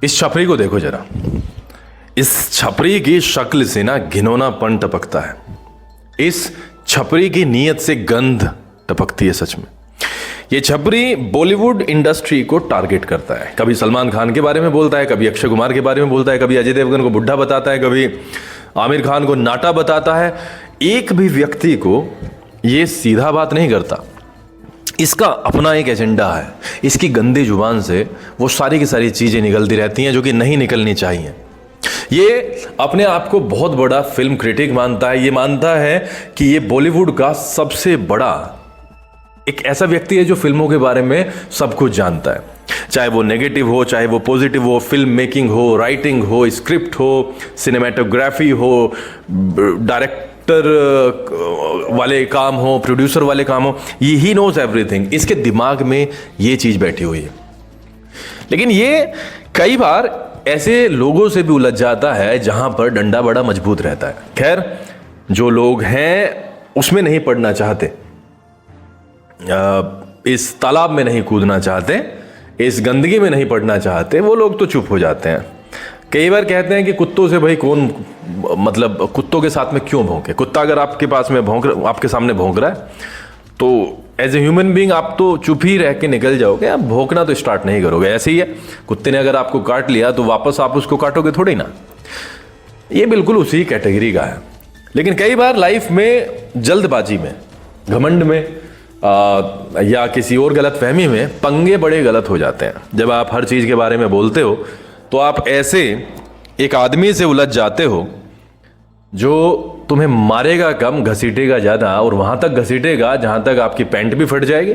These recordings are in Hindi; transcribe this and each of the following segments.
इस छपरी को देखो जरा। इस छपरी की शक्ल से ना घिनौनापन टपकता है। इस छपरी की नीयत से गंध टपकती है सच में। ये छपरी बॉलीवुड इंडस्ट्री को टारगेट करता है। कभी सलमान खान के बारे में बोलता है, कभी अक्षय कुमार के बारे में बोलता है, कभी अजय देवगन को बुढ़ा बताता है, कभी आमिर खान को नाटा बताता है। एक भी व्यक्ति को ये सीधा बात नहीं करता। इसका अपना एक एजेंडा है। इसकी गंदी जुबान से वो सारी की सारी चीजें निकलती रहती हैं जो कि नहीं निकलनी चाहिए। ये अपने आप को बहुत बड़ा फिल्म क्रिटिक मानता है। ये मानता है कि ये बॉलीवुड का सबसे बड़ा एक ऐसा व्यक्ति है जो फिल्मों के बारे में सब कुछ जानता है, चाहे वो नेगेटिव हो, चाहे वो पॉजिटिव हो, फिल्म मेकिंग हो, राइटिंग हो, स्क्रिप्ट हो, सिनेमेटोग्राफी हो, डायरेक्टर वाले काम हो, प्रोड्यूसर वाले काम हो। He knows everything. इसके दिमाग में ये चीज बैठी हुई है। लेकिन ये कई बार ऐसे लोगों से भी उलझ जाता है जहां पर डंडा बड़ा मजबूत रहता है। खैर, जो लोग हैं उसमें नहीं पड़ना चाहते, इस तालाब में नहीं कूदना चाहते, इस गंदगी में नहीं पड़ना चाहते, वो लोग तो चुप हो जाते हैं। कई बार कहते हैं कि कुत्तों से भाई कौन, मतलब कुत्तों के साथ में क्यों भौंके। कुत्ता अगर आपके पास में आपके सामने भौंक रहा है तो एज ए ह्यूमन बीइंग आप तो चुप ही रह के निकल जाओगे, आप भौंकना तो स्टार्ट नहीं करोगे। ऐसे ही है, कुत्ते ने अगर आपको काट लिया तो वापस आप उसको काटोगे थोड़ी ना। ये बिल्कुल उसी कैटेगरी का है। लेकिन कई बार लाइफ में जल्दबाजी में, घमंड में या किसी और गलत फहमी में पंगे बड़े गलत हो जाते हैं। जब आप हर चीज के बारे में बोलते हो तो आप ऐसे एक आदमी से उलझ जाते हो जो तुम्हें मारेगा कम, घसीटेगा ज्यादा, और वहां तक घसीटेगा जहां तक आपकी पैंट भी फट जाएगी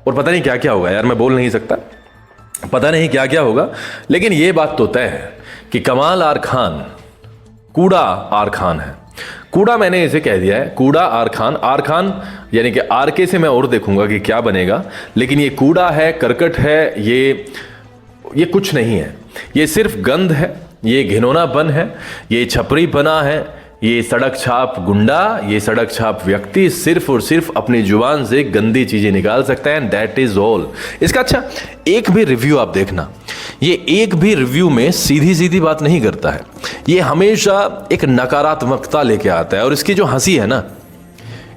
और पता नहीं क्या क्या होगा। यार मैं बोल नहीं सकता, पता नहीं क्या क्या होगा। लेकिन यह बात तो तय है कि कमाल आर खान कूड़ा आर खान है। कूड़ा मैंने इसे कह दिया है, कूड़ा आर खान। आर खान यानी कि आर के से मैं और देखूंगा कि क्या बनेगा। लेकिन ये कूड़ा है, करकट है, ये कुछ नहीं है। ये सिर्फ गंध है, ये घिनौनापन है, ये छपरीपना है, ये सड़क छाप गुंडा, ये सड़क छाप व्यक्ति सिर्फ और सिर्फ अपनी जुबान से गंदी चीजें निकाल सकता है। That is all. इसका अच्छा एक भी रिव्यू आप देखना, ये एक भी रिव्यू में सीधी सीधी बात नहीं करता है। ये हमेशा एक नकारात्मकता लेके आता है। और इसकी जो हंसी है ना,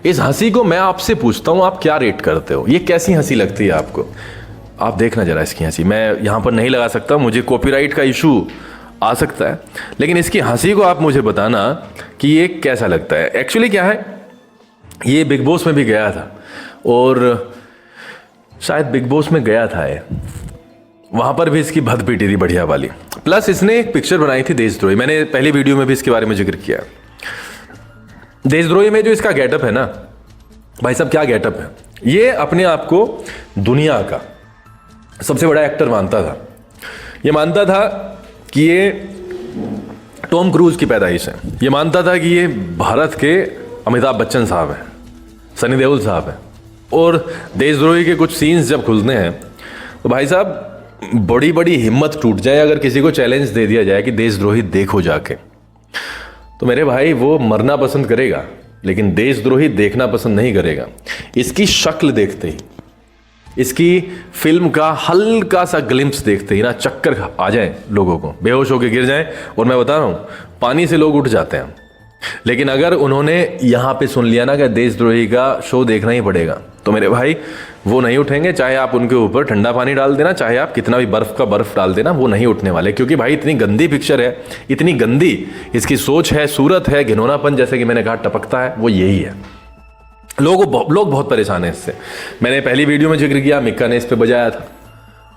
इस हंसी को मैं आपसे पूछता हूं, आप क्या रेट करते हो? ये कैसी हंसी लगती है आपको? आप देखना जरा इसकी हंसी। मैं यहां पर नहीं लगा सकता, मुझे कॉपीराइट का इशू आ सकता है, लेकिन इसकी हंसी को आप मुझे बताना कि ये कैसा लगता है। एक्चुअली क्या है, ये बिग बॉस में भी गया था और शायद बिग बॉस में गया था ये, वहां पर भी इसकी भद पीटी थी बढ़िया वाली। प्लस इसने एक पिक्चर बनाई थी देशद्रोही। मैंने पहली वीडियो में भी इसके बारे में जिक्र किया। देशद्रोही में जो इसका गेटअप है ना भाई साहब, क्या गेटअप है। ये अपने आप को दुनिया का सबसे बड़ा एक्टर मानता था। ये मानता था कि ये टॉम क्रूज की पैदाइश है। ये मानता था कि ये भारत के अमिताभ बच्चन साहब हैं, सनी देओल साहब हैं। और देशद्रोही के कुछ सीन्स जब खुलते हैं तो भाई साहब बड़ी बड़ी हिम्मत टूट जाए अगर किसी को चैलेंज दे दिया जाए कि देशद्रोही देखो जाके, तो मेरे भाई वो मरना पसंद करेगा, लेकिन देशद्रोही देखना पसंद नहीं करेगा। इसकी शक्ल देखते ही, इसकी फिल्म का हल्का सा ग्लिम्स देखते ही ना चक्कर आ जाए, लोगों को बेहोश होकर गिर जाएं। और मैं बता रहा हूं, पानी से लोग उठ जाते हैं। लेकिन अगर उन्होंने यहां पे सुन लिया ना कि देशद्रोही का शो देखना ही पड़ेगा, तो मेरे भाई वो नहीं उठेंगे। चाहे आप उनके ऊपर ठंडा पानी डाल देना, चाहे आप कितना भी बर्फ का बर्फ डाल देना, वो नहीं उठने वाले। क्योंकि भाई इतनी गंदी पिक्चर है, इतनी गंदी इसकी सोच है, सूरत है, घिनौनापन जैसे कि मैंने कहा टपकता है, वो यही है। लोग बहुत परेशान है इससे। मैंने पहली वीडियो में जिक्र किया, मिक्का ने इस पे बजाया था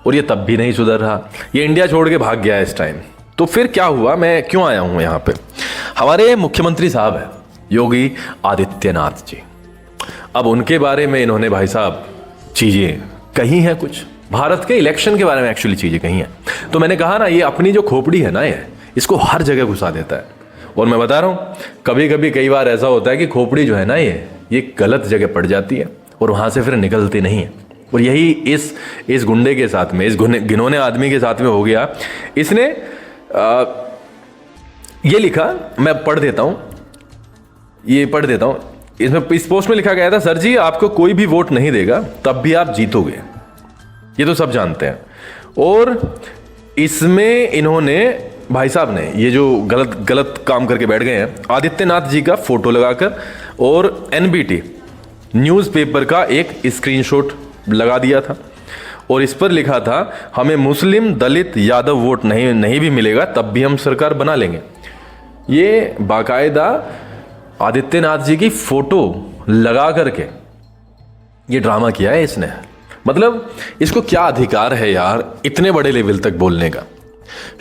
और ये तब भी नहीं सुधर रहा। ये इंडिया छोड़ के भाग गया है इस टाइम। तो फिर क्या हुआ, मैं क्यों आया हूं यहाँ पे? हमारे मुख्यमंत्री साहब हैं योगी आदित्यनाथ जी। अब उनके बारे में इन्होंने भाई साहब चीजें कही हैं, कुछ भारत के इलेक्शन के बारे में एक्चुअली चीजें कही हैं। तो मैंने कहा ना, ये अपनी जो खोपड़ी है ना, ये इसको हर जगह घुसा देता है। और मैं बता रहा हूं, कभी कई बार ऐसा होता है कि खोपड़ी जो है ना, ये गलत जगह पड़ जाती है और वहां से फिर निकलती नहीं है। और यही इस गुंडे के साथ में, इस घिनौने आदमी के साथ में हो गया। इसने ये लिखा, मैं पढ़ देता हूं, ये पढ़ देता हूं। इसमें इस पोस्ट में लिखा गया था, सर जी आपको कोई भी वोट नहीं देगा तब भी आप जीतोगे, ये तो सब जानते हैं। और इसमें इन्होंने, भाई साहब ने ये जो गलत गलत काम करके बैठ गए हैं, आदित्यनाथ जी का फोटो लगाकर और एनबीटी न्यूज़पेपर का एक स्क्रीनशॉट लगा दिया था और इस पर लिखा था हमें मुस्लिम दलित यादव वोट नहीं भी मिलेगा तब भी हम सरकार बना लेंगे। ये बाकायदा आदित्यनाथ जी की फोटो लगा करके ये ड्रामा किया है इसने। मतलब इसको क्या अधिकार है यार इतने बड़े लेवल तक बोलने का।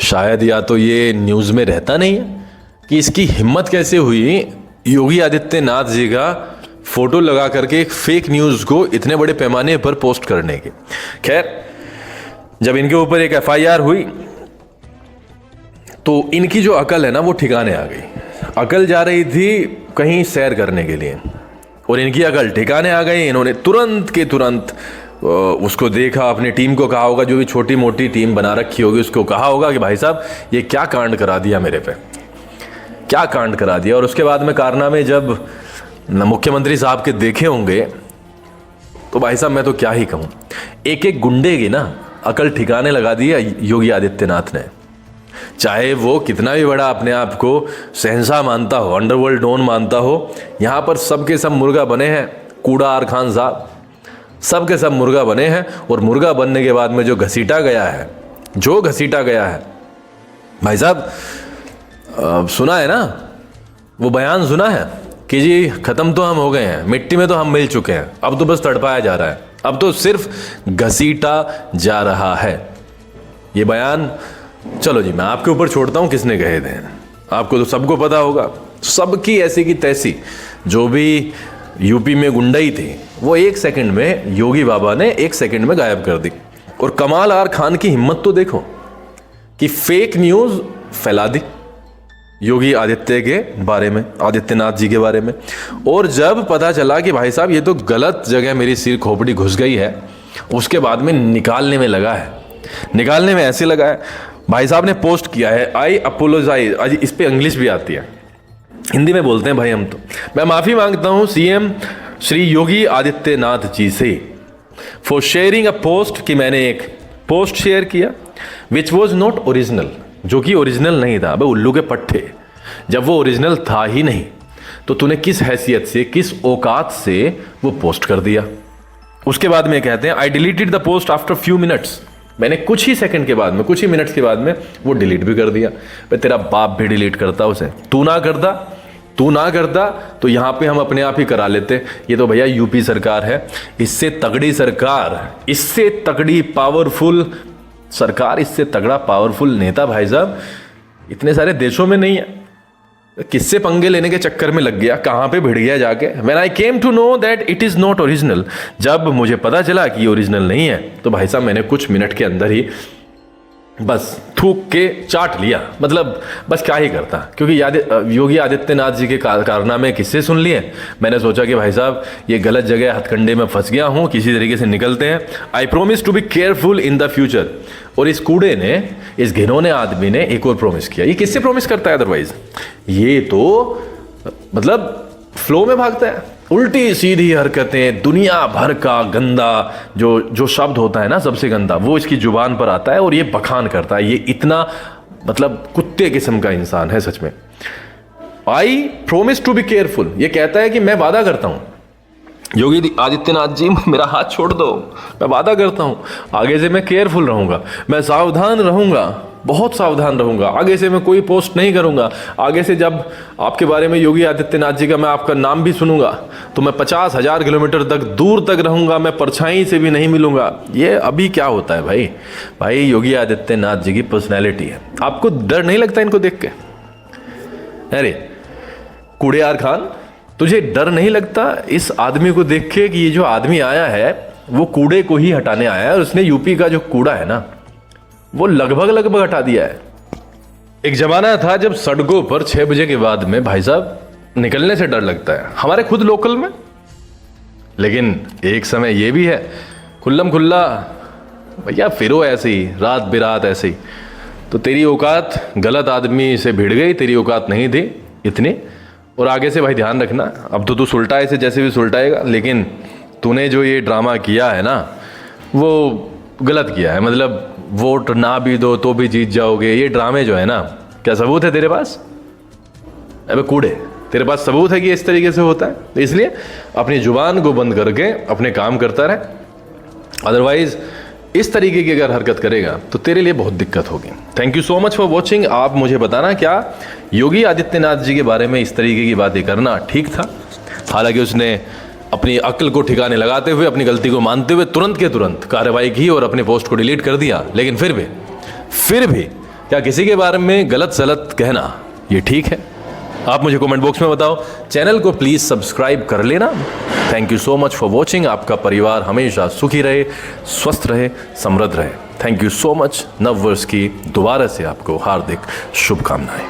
शायद या तो ये न्यूज़ में रहता नहीं है कि इसकी हिम्मत कैसे हुई योगी आदित्यनाथ जी का फोटो लगा करके एक फेक न्यूज़ को इतने बड़े पैमाने पर पोस्ट करने की। खैर, जब इनके ऊपर एक एफआईआर हुई तो इनकी जो अकल है ना वो ठिकाने आ गई। अकल जा रही थी कहीं सैर करने के लिए और इनकी अकल ठिकाने आ गई। इन्होंने तुरंत के तुरंत उसको देखा, अपनी टीम को कहा होगा, जो भी छोटी मोटी टीम बना रखी होगी उसको कहा होगा कि भाई साहब ये क्या कांड करा दिया मेरे पे, क्या कांड करा दिया। और उसके बाद में कारनामे जब मुख्यमंत्री साहब के देखे होंगे तो भाई साहब मैं तो क्या ही कहूँ, एक एक गुंडे की ना अकल ठिकाने लगा दिया योगी आदित्यनाथ ने। चाहे वो कितना भी बड़ा अपने आप को शहंशाह मानता हो, अंडरवर्ल्ड डॉन मानता हो, यहाँ पर सबके सब मुर्गा बने हैं। कूड़ा आर खान साहब सब के सब मुर्गा बने हैं और मुर्गा बनने के बाद में जो घसीटा गया है, जो घसीटा गया है भाई साहब, सुना है ना वो बयान सुना है कि जी खत्म तो हम हो गए हैं, मिट्टी में तो हम मिल चुके हैं, अब तो बस तड़पाया जा रहा है, अब तो सिर्फ घसीटा जा रहा है। ये बयान चलो जी मैं आपके ऊपर छोड़ता हूं किसने कहे थे, आपको तो सबको पता होगा। सबकी ऐसी की तैसी जो भी यूपी में गुंडई थी वो एक सेकंड में योगी बाबा ने एक सेकंड में गायब कर दी। और कमाल आर खान की हिम्मत तो देखो कि फेक न्यूज फैला दी योगी आदित्य के बारे में, आदित्यनाथ जी के बारे में। और जब पता चला कि भाई साहब ये तो गलत जगह मेरी सिर खोपड़ी घुस गई है, उसके बाद में निकालने में लगा है। निकालने में ऐसे लगा है, भाई साहब ने पोस्ट किया है आई अपोलोजाइज, इस पे इंग्लिश भी आती है, हिंदी में बोलते हैं भाई हम तो। मैं माफ़ी मांगता हूं सीएम श्री योगी आदित्यनाथ जी से फॉर शेयरिंग अ पोस्ट, कि मैंने एक पोस्ट शेयर किया विच वॉज नॉट ओरिजिनल, जो कि ओरिजिनल नहीं था। भाई उल्लू के पट्टे, जब वो ओरिजिनल था ही नहीं तो तूने किस हैसियत से, किस औकात से वो पोस्ट कर दिया। उसके बाद में कहते हैं आई deleted the post after few minutes, मैंने कुछ ही सेकंड के बाद में, कुछ ही मिनट्स के बाद में वो डिलीट भी कर दिया। भाई तेरा बाप भी डिलीट करता उसे, तू ना करता तो यहाँ पे हम अपने आप ही करा लेते। ये तो भैया यूपी सरकार है, इससे तगड़ी सरकार, इससे तगड़ी पावरफुल सरकार, इससे तगड़ा पावरफुल नेता भाई साहब इतने सारे देशों में नहीं है। किससे पंगे लेने के चक्कर में लग गया, कहाँ पे भिड़ गया जाके। When I came to know that it is not original, जब मुझे पता चला कि ये ओरिजिनल नहीं है तो भाई साहब मैंने कुछ मिनट के अंदर ही बस थूक के चाट लिया। मतलब बस क्या ही करता, क्योंकि योगी आदित्यनाथ जी के कारनामे किससे सुन लिए। मैंने सोचा कि भाई साहब ये गलत जगह हथकंडे में फंस गया हूँ, किसी तरीके से निकलते हैं। I promise to be careful in the future. और इस कूड़े ने, इस घिनौने आदमी ने एक और प्रॉमिस किया। ये किससे प्रॉमिस करता है अदरवाइज, ये तो मतलब फ्लो में भागता है, उल्टी सीधी हरकतें, दुनिया भर का गंदा जो शब्द होता है ना सबसे गंदा, वो इसकी जुबान पर आता है और ये बखान करता है। ये इतना मतलब कुत्ते किस्म का इंसान है सच में। I promise to be careful, ये कहता है कि मैं वादा करता हूं योगी आदित्यनाथ जी मेरा हाथ छोड़ दो, मैं वादा करता हूं आगे से मैं केयरफुल रहूंगा, मैं सावधान रहूंगा, बहुत सावधान रहूंगा, आगे से मैं कोई पोस्ट नहीं करूंगा। आगे से जब आपके बारे में योगी आदित्यनाथ जी का मैं आपका नाम भी सुनूंगा तो मैं 50,000 किलोमीटर तक दूर तक रहूंगा, मैं परछाई से भी नहीं मिलूंगा। ये अभी क्या होता है भाई योगी आदित्यनाथ जी की पर्सनैलिटी है। आपको डर नहीं लगता इनको देख के? अरे कूड़ेयार खान, तुझे डर नहीं लगता इस आदमी को देख के कि ये जो आदमी आया है वो कूड़े को ही हटाने आया है और उसने यूपी का जो कूड़ा है ना वो लगभग हटा दिया है। एक जमाना था जब सड़कों पर 6 बजे के बाद में भाई साहब निकलने से डर लगता है, हमारे खुद लोकल में। लेकिन एक समय ये भी है खुल्लम खुल्ला भैया फिरो ऐसे ही, रात बिरात ऐसे ही। तो तेरी औकात गलत आदमी से भिड़ गई, तेरी औकात नहीं थी इतनी। और आगे से भाई ध्यान रखना, अब तो तू सुलटाए से जैसे भी सुलटाएगा, लेकिन तूने जो ये ड्रामा किया है ना वो गलत किया है। मतलब वोट ना भी दो तो भी जीत जाओगे, ये ड्रामे जो है ना, क्या सबूत है तेरे पास? अबे कूड़े, तेरे पास सबूत है कि इस तरीके से होता है? तो इसलिए अपनी जुबान को बंद करके अपने काम करता रहे, अदरवाइज इस तरीके की अगर हरकत करेगा तो तेरे लिए बहुत दिक्कत होगी। Thank you so much for watching. आप मुझे बताना, क्या योगी आदित्यनाथ जी के बारे में इस तरीके की बातें करना ठीक था? हालांकि उसने अपनी अक्ल को ठिकाने लगाते हुए, अपनी गलती को मानते हुए तुरंत के तुरंत कार्रवाई की और अपने पोस्ट को डिलीट कर दिया, लेकिन फिर भी क्या किसी के बारे में गलत सलत कहना ये ठीक है? आप मुझे कमेंट बॉक्स में बताओ। चैनल को प्लीज़ सब्सक्राइब कर लेना। Thank you so much for watching. आपका परिवार हमेशा सुखी रहे, स्वस्थ रहे, समृद्ध रहे। Thank you so much. नव वर्ष की दोबारा से आपको हार्दिक शुभकामनाएं।